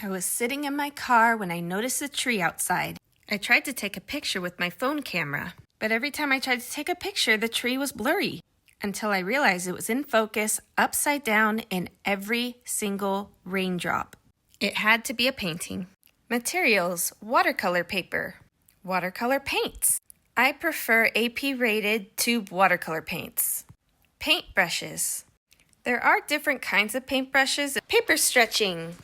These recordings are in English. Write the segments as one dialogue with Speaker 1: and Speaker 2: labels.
Speaker 1: I was sitting in my car when I noticed a tree outside. I tried to take a picture with my phone camera, but every time I tried to take a picture, the tree was blurry, until I realized it was in focus, upside down in every single raindrop. It had to be a painting. Materials: watercolor paper, watercolor paints. I prefer AP-rated tube watercolor paints. Paintbrushes. There are different kinds of paintbrushes. Paper stretching.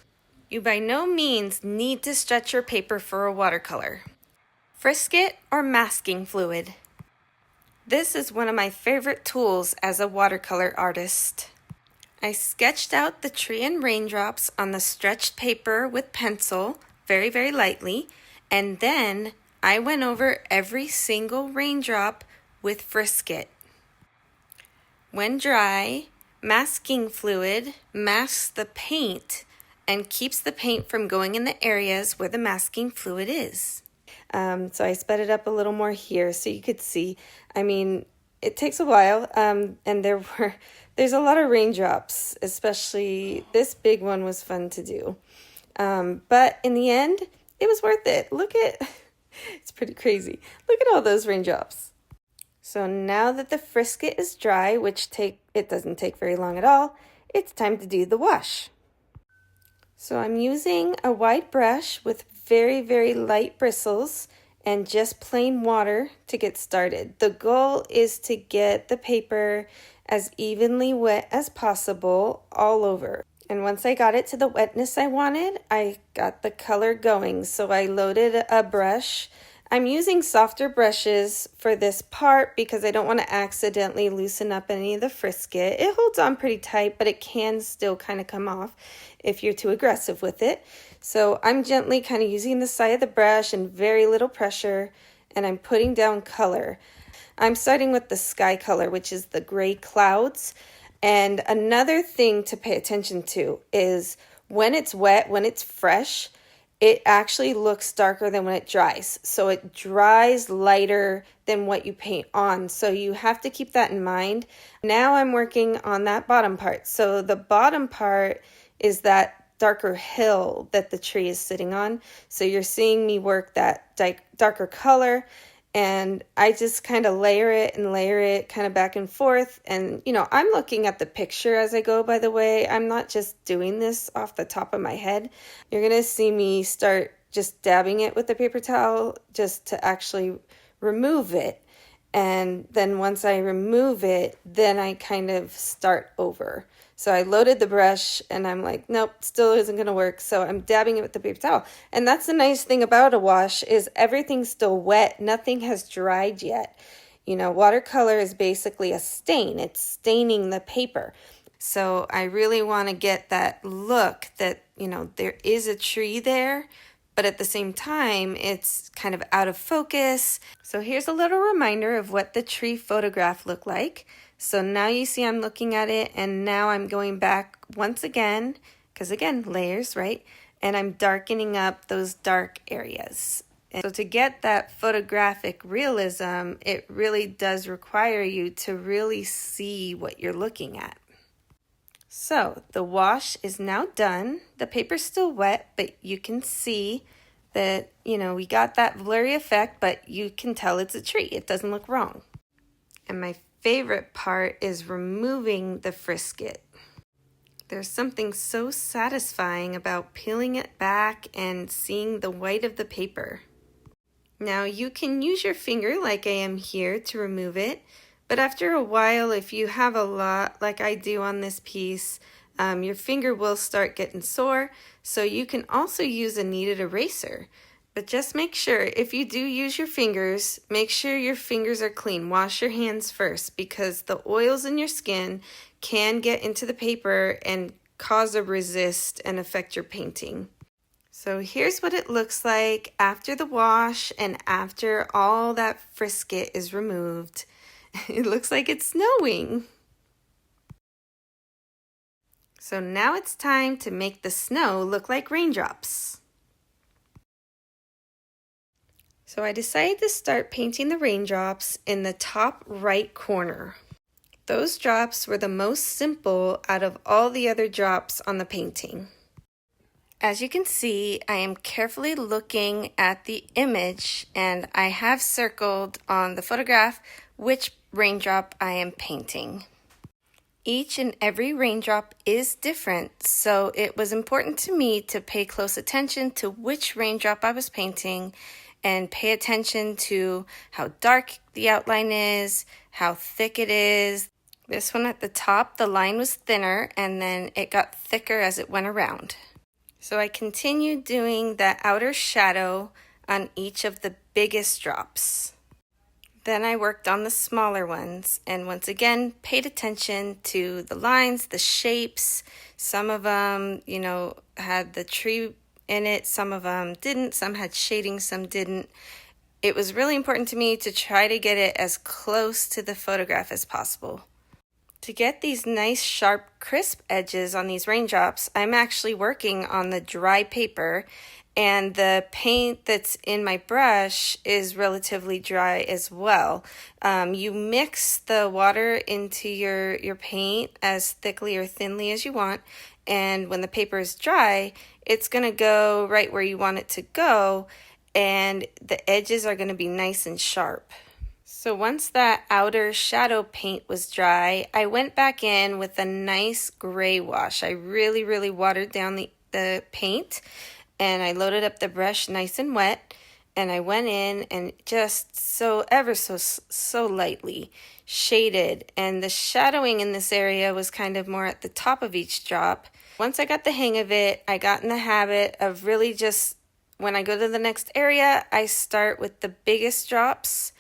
Speaker 1: You by no means need to stretch your paper for a watercolor. Frisket or masking fluid. This is one of my favorite tools as a watercolor artist. I sketched out the tree and raindrops on the stretched paper with pencil, very, very lightly, and then I went over every single raindrop with frisket. When dry, masking fluid masks the paint and keeps the paint from going in the areas where the masking fluid is. So I sped it up a little more here so you could see. I mean, it takes a while, and there's a lot of raindrops, especially this big one was fun to do. But in the end, it was worth it. It's pretty crazy. Look at all those raindrops. So now that the frisket is dry, it doesn't take very long at all, it's time to do the wash. So I'm using a wide brush with very, very light bristles and just plain water to get started. The goal is to get the paper as evenly wet as possible all over. And once I got it to the wetness I wanted, I got the color going. So I loaded a brush. I'm using softer brushes for this part because I don't want to accidentally loosen up any of the frisket. It holds on pretty tight, but it can still kind of come off if you're too aggressive with it. So I'm gently kind of using the side of the brush and very little pressure, and I'm putting down color. I'm starting with the sky color, which is the gray clouds. And another thing to pay attention to is when it's wet, when it's fresh, it actually looks darker than when it dries. So it dries lighter than what you paint on. So you have to keep that in mind. Now I'm working on that bottom part. So the bottom part is that darker hill that the tree is sitting on. So you're seeing me work that darker color, and I just kind of layer it kind of back and forth. And, I'm looking at the picture as I go, by the way. I'm not just doing this off the top of my head. You're going to see me start just dabbing it with the paper towel just to actually remove it. And then once I remove it, then I kind of start over. So I loaded the brush and I'm like, nope, still isn't going to work. So I'm dabbing it with the paper towel. And that's the nice thing about a wash is everything's still wet. Nothing has dried yet. Watercolor is basically a stain. It's staining the paper. So I really want to get that look that, there is a tree there, but at the same time, it's kind of out of focus. So here's a little reminder of what the tree photograph looked like. So now you see I'm looking at it, and now I'm going back once again, because again, layers, right? And I'm darkening up those dark areas. And so to get that photographic realism, it really does require you to really see what you're looking at. So the wash is now done. The paper's still wet, but you can see that, we got that blurry effect, but you can tell it's a tree. It doesn't look wrong. And my favorite part is removing the frisket. There's something so satisfying about peeling it back and seeing the white of the paper. Now you can use your finger like I am here to remove it, but after a while, if you have a lot like I do on this piece, your finger will start getting sore, so you can also use a kneaded eraser. But just make sure, if you do use your fingers, make sure your fingers are clean. Wash your hands first because the oils in your skin can get into the paper and cause a resist and affect your painting. So here's what it looks like after the wash and after all that frisket is removed. It looks like it's snowing. So now it's time to make the snow look like raindrops. So I decided to start painting the raindrops in the top right corner. Those drops were the most simple out of all the other drops on the painting. As you can see, I am carefully looking at the image and I have circled on the photograph which raindrop I am painting. Each and every raindrop is different, so it was important to me to pay close attention to which raindrop I was painting and pay attention to how dark the outline is, how thick it is. This one at the top, the line was thinner and then it got thicker as it went around. So I continued doing the outer shadow on each of the biggest drops. Then I worked on the smaller ones and once again paid attention to the lines, the shapes. Some of them, had the tree in it, some of them didn't, some had shading, some didn't. It was really important to me to try to get it as close to the photograph as possible. To get these nice, sharp, crisp edges on these raindrops, I'm actually working on the dry paper, and the paint that's in my brush is relatively dry as well. You mix the water into your paint as thickly or thinly as you want, and when the paper is dry, it's going to go right where you want it to go, and the edges are going to be nice and sharp. So once that outer shadow paint was dry, I went back in with a nice gray wash. I really watered down the paint and I loaded up the brush nice and wet, and I went in and just so lightly shaded, and the shadowing in this area was kind of more at the top of each drop. Once I got the hang of it, I got in the habit of really just, when I go to the next area, I start with the biggest drops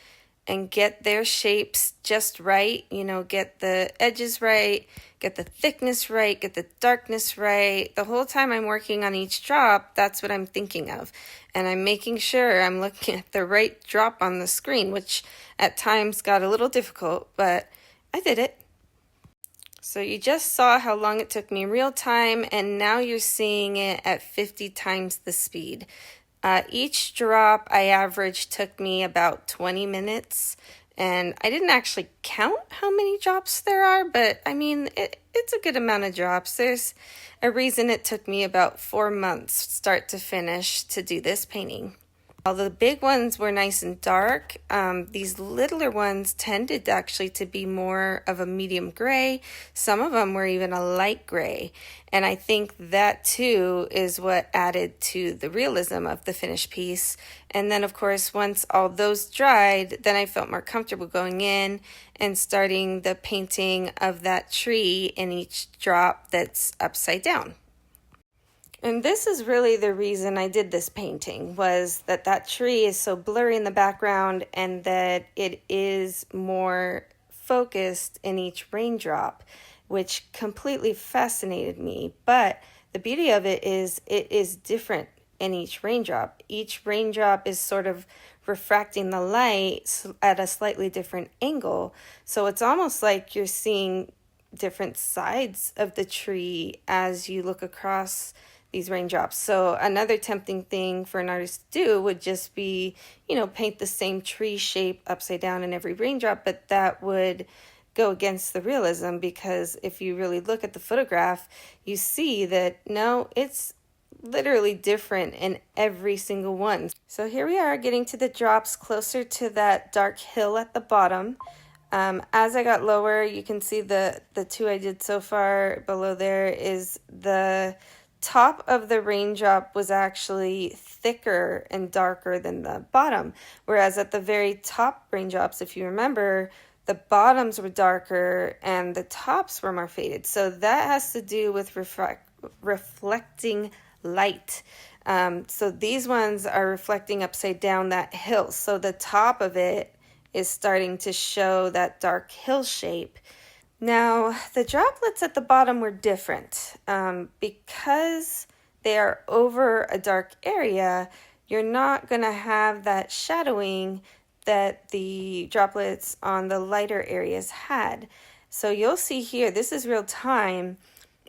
Speaker 1: and get their shapes just right, get the edges right, get the thickness right, get the darkness right. The whole time I'm working on each drop, that's what I'm thinking of. And I'm making sure I'm looking at the right drop on the screen, which at times got a little difficult, but I did it. So you just saw how long it took me in real time, and now you're seeing it at 50 times the speed. Each drop I averaged took me about 20 minutes, and I didn't actually count how many drops there are, but I mean, it's a good amount of drops. There's a reason it took me about 4 months, start to finish, to do this painting. While the big ones were nice and dark, these littler ones tended actually to be more of a medium gray. Some of them were even a light gray. And I think that too is what added to the realism of the finished piece. And then of course, once all those dried, then I felt more comfortable going in and starting the painting of that tree in each drop that's upside down. And this is really the reason I did this painting, was that tree is so blurry in the background and that it is more focused in each raindrop, which completely fascinated me. But the beauty of it is different in each raindrop. Each raindrop is sort of refracting the light at a slightly different angle. So it's almost like you're seeing different sides of the tree as you look across these raindrops. So another tempting thing for an artist to do would just be, paint the same tree shape upside down in every raindrop, but that would go against the realism, because if you really look at the photograph, you see that no, it's literally different in every single one. So here we are getting to the drops closer to that dark hill at the bottom. As I got lower, you can see the two I did so far below there is the top of the raindrop was actually thicker and darker than the bottom, whereas at the very top raindrops, if you remember, the bottoms were darker and the tops were more faded. So that has to do with reflecting light. So these ones are reflecting upside down that hill, so the top of it is starting to show that dark hill shape. Now, the droplets at the bottom were different. Because they are over a dark area, you're not going to have that shadowing that the droplets on the lighter areas had. So you'll see here, this is real time.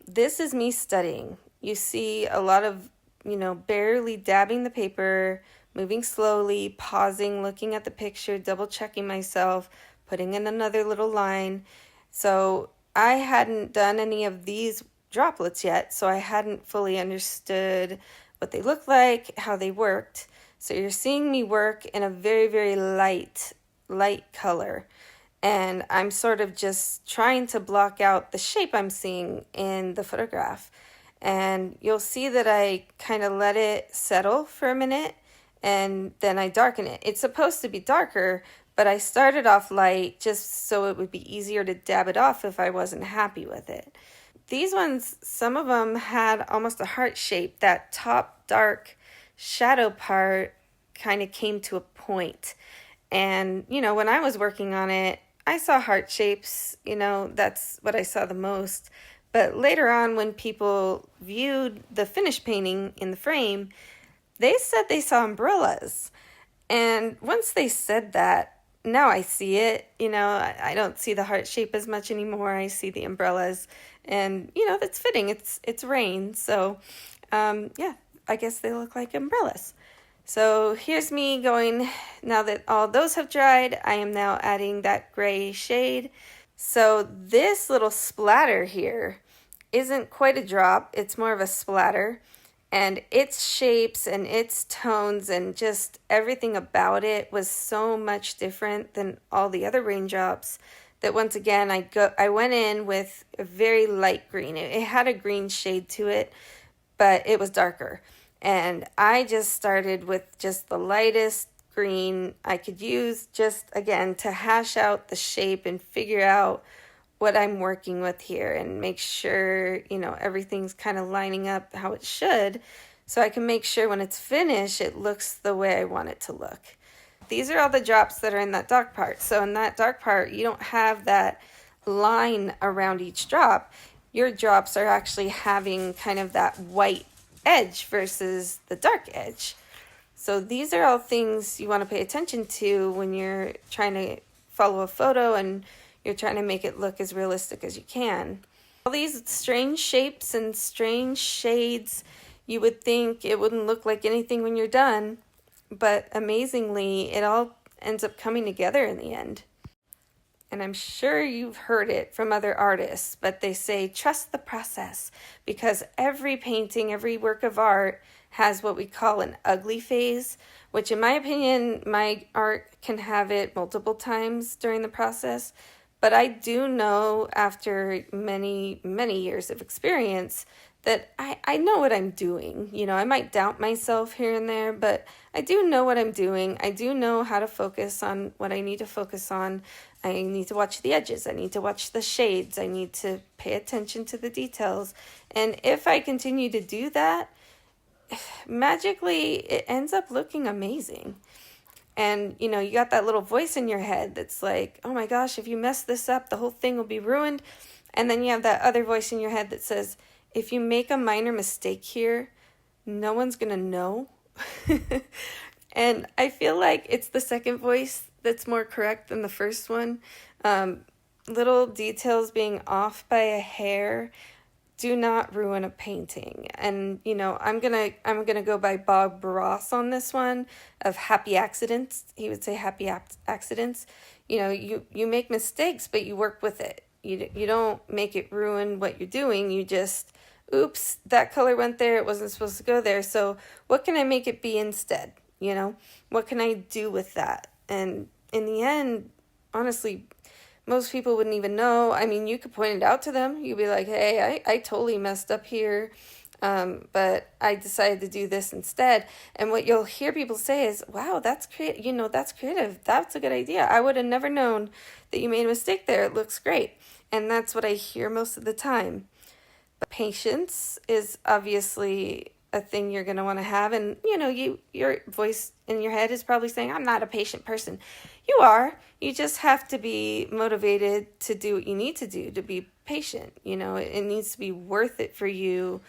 Speaker 1: This is me studying. You see a lot of, barely dabbing the paper, moving slowly, pausing, looking at the picture, double checking myself, putting in another little line. So I hadn't done any of these droplets yet, so I hadn't fully understood what they looked like, how they worked. So you're seeing me work in a very, very light color. And I'm sort of just trying to block out the shape I'm seeing in the photograph. And you'll see that I kind of let it settle for a minute and then I darken it. It's supposed to be darker, but I started off light just so it would be easier to dab it off if I wasn't happy with it. These ones, some of them had almost a heart shape. That top dark shadow part kind of came to a point. And, you know, when I was working on it, I saw heart shapes, you know, that's what I saw the most. But later on, when people viewed the finished painting in the frame, they said they saw umbrellas. And once they said that, now I see it. You know, I don't see the heart shape as much anymore. I see the umbrellas. And, you know, that's fitting. It's rain. So, yeah, I guess they look like umbrellas. So here's me going, now that all those have dried, I am now adding that gray shade. So this little splatter here isn't quite a drop. It's more of a splatter. And its shapes and its tones and just everything about it was so much different than all the other raindrops that once again I went in with a very light green. It had a green shade to it, but it was darker. And I just started with just the lightest green I could use, just again to hash out the shape and figure out what I'm working with here and make sure, you know, everything's kind of lining up how it should, so I can make sure when it's finished it looks the way I want it to look. These are all the drops that are in that dark part. So in that dark part, you don't have that line around each drop. Your drops are actually having kind of that white edge versus the dark edge. So these are all things you want to pay attention to when you're trying to follow a photo and you're trying to make it look as realistic as you can. All these strange shapes and strange shades, you would think it wouldn't look like anything when you're done, but amazingly, it all ends up coming together in the end. And I'm sure you've heard it from other artists, but they say trust the process, because every painting, every work of art has what we call an ugly phase, which in my opinion, my art can have it multiple times during the process. But I do know after many, many years of experience that I know what I'm doing. You know, I might doubt myself here and there, but I do know what I'm doing. I do know how to focus on what I need to focus on. I need to watch the edges. I need to watch the shades. I need to pay attention to the details. And if I continue to do that, magically it ends up looking amazing. And, you know, you got that little voice in your head that's like, oh my gosh, if you mess this up, the whole thing will be ruined. And then you have that other voice in your head that says, if you make a minor mistake here, no one's going to know. And I feel like it's the second voice that's more correct than the first one. Little details being off by a hair do not ruin a painting. And, you know, I'm gonna go by Bob Ross on this one of happy accidents. He would say happy accidents. You know, you make mistakes, but you work with it. You don't make it ruin what you're doing. You just, oops, that color went there. It wasn't supposed to go there. So what can I make it be instead? You know, what can I do with that? And in the end, honestly, most people wouldn't even know. I mean, you could point it out to them. You'd be like, hey, I totally messed up here, but I decided to do this instead. And what you'll hear people say is, wow, that's creative. You know, that's creative. That's a good idea. I would have never known that you made a mistake there. It looks great. And that's what I hear most of the time. But patience is obviously a thing you're going to want to have. And, you know, your voice in your head is probably saying, I'm not a patient person. You are. You just have to be motivated to do what you need to do to be patient. You know, it needs to be worth it for you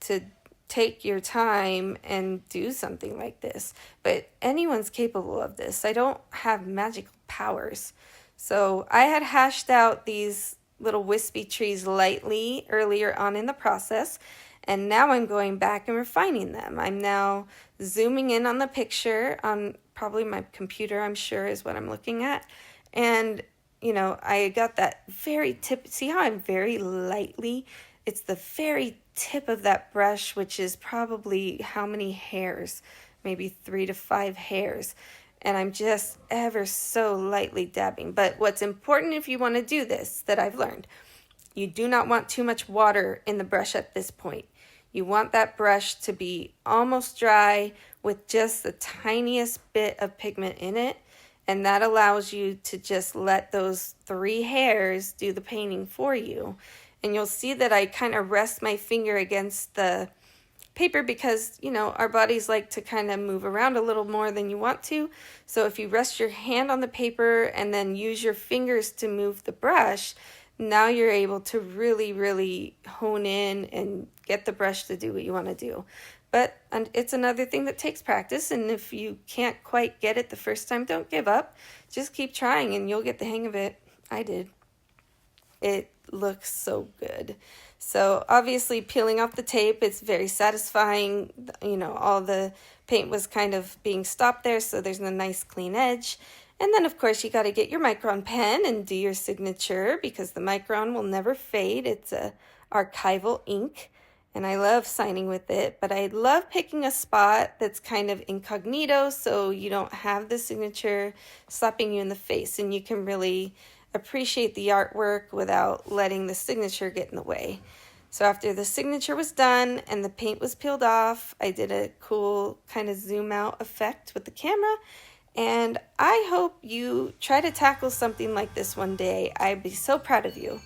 Speaker 1: to take your time and do something like this. But anyone's capable of this. I don't have magical powers. So I had hashed out these little wispy trees lightly earlier on in the process. And now I'm going back and refining them. I'm now zooming in on the picture on probably my computer, I'm sure is what I'm looking at. And, you know, I got that very tip. See how I'm very lightly it's the very tip of that brush, which is probably how many hairs, maybe 3 to 5 hairs. And I'm just ever so lightly dabbing. But what's important if you want to do this that I've learned, you do not want too much water in the brush at this point. You want that brush to be almost dry with just the tiniest bit of pigment in it. And that allows you to just let those 3 hairs do the painting for you. And you'll see that I kind of rest my finger against the paper because, you know, our bodies like to kind of move around a little more than you want to. So if you rest your hand on the paper and then use your fingers to move the brush, now you're able to really, really hone in and get the brush to do what you want to do. But it's another thing that takes practice, and if you can't quite get it the first time, don't give up. Just keep trying and you'll get the hang of it. I did. It looks so good. So obviously peeling off the tape, it's very satisfying. You know, all the paint was kind of being stopped there, so there's a nice clean edge. And then, of course, you got to get your Micron pen and do your signature because the Micron will never fade. It's a archival ink, and I love signing with it. But I love picking a spot that's kind of incognito so you don't have the signature slapping you in the face, and you can really appreciate the artwork without letting the signature get in the way. So after the signature was done and the paint was peeled off, I did a cool kind of zoom out effect with the camera. And I hope you try to tackle something like this one day. I'd be so proud of you.